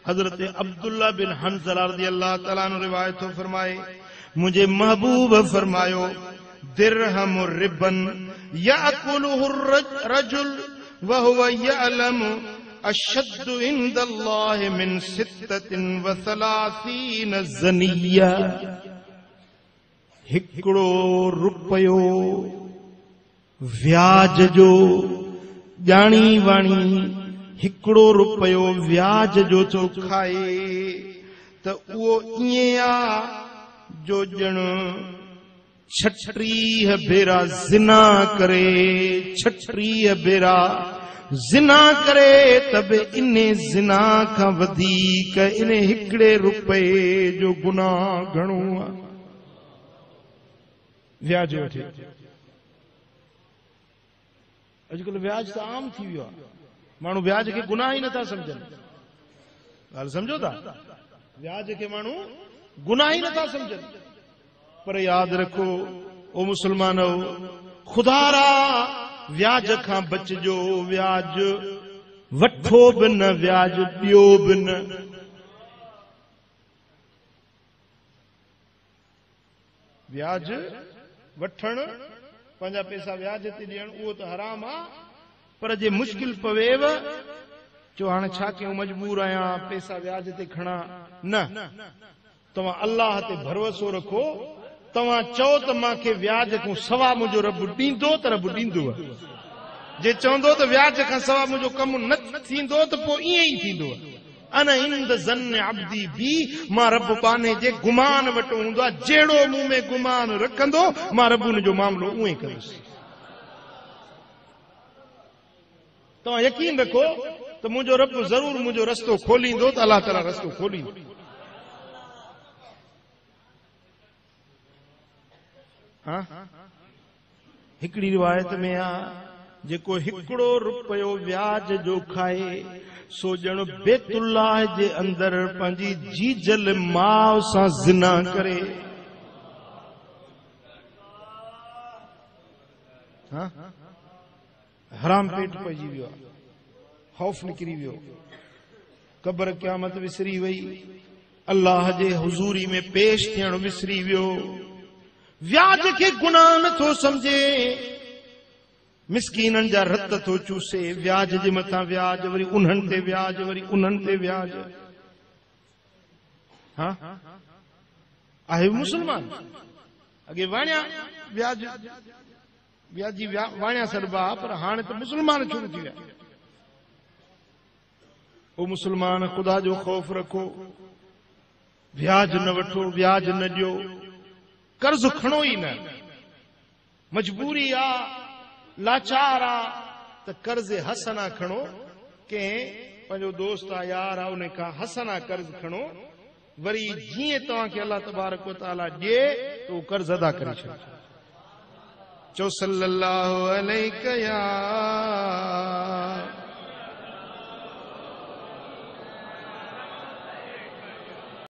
حضرت عبداللہ بن حنظلہ رضی اللہ تعالیٰ عنہ روایت فرمائے مجھے محبوب فرمایو درہم الربن یأکلہ الرجل وہو یعلم اشد عند اللہ من 36 زنیہ ہکڑو روپیو ویاج جو جانی وانی ہکڑو روپیو ویاج جو چو کھائے تو وہ ایاں جو جن 36 بیرا زنا کرے 36 بیرا زنا کرے تب انہیں زنا کا ودیک انہیں ہکڑے روپے جو گناہ گھنو ویاج وٹھے اجکل ویاج تو عام تھی ویو مانو ویاج کے گناہ ہی نہ تھا سمجھن گال سمجھو تھا ویاج کے مانو گناہ ہی نہ تھا سمجھن پر یاد رکھو او مسلمانو خدا را ویاج کھاں بچ جو ویاج وٹھو بن ویاج دیو بن ویاج وٹھن پنجا پیسہ ویاج تے ڏيڻ وہ تو حرام آ پر جے مشکل پویو جو ہاں چھا کیوں مجبور آیا پیسہ ویاج تے کھڑا نہ تمہاں اللہ تے بھروسو رکھو تمہاں چو تو ماں کے ویاج کو سوا مجھو رب ڈیندو تو رب ڈیندو جے چوندو تو ویاج کا سوا مجھو کم نہ تھیندو تو پو ایئں ہی تھیندو انا عند ظن عبدی بی ماں رب پانے جے گمان وٹو ہوندا جیڑو منہ میں گمان رکھندو ماں رب نے جو معاملو اوئیں کرس تو یقین رکھو تو مجھو رب ضرور مجھو رستو کھولین دو تو اللہ تعالی رستو کھولین ہاں ہکڑی روایت میں آ جیکو ہکڑو روپیو ویاج جو کھائے سو جن بیت اللہ جے اندر پنجی جیجل ماں سا زنا کرے ہاں حرام پیٹ پجی ویو خوف نکری ویو قبر قیامت وسری وئی اللہ جے حضوری میں پیش تھیڻ وسری ویو ویاج کے گناہ نہ تو سمجھے مسکینن جا رت تو چوسے ویاج جے متاں ویاج وری انہن تے ویاج وری انہن تے ویاج ہاں آہے مسلمان اگے وانیا ویاج ویاجی وانیا سربا پر ہاں تو مسلمان چھوڑ تھی ویا او مسلمان خدا جو خوف رکھو ویاج نہ وٹھو ویاج نہ ڈیو قرض کھڑو ہی نہ مجبوری آ لاچار آ تو قرض حسنا کھڑو کہ پنجو دوست آ یار آ انہیں کہا حسنا قرض کھڑو وری جیئے تو کہ اللہ تبارک و تعالی دے تو قرض ادا کرے چو صلی اللہ علیہ یا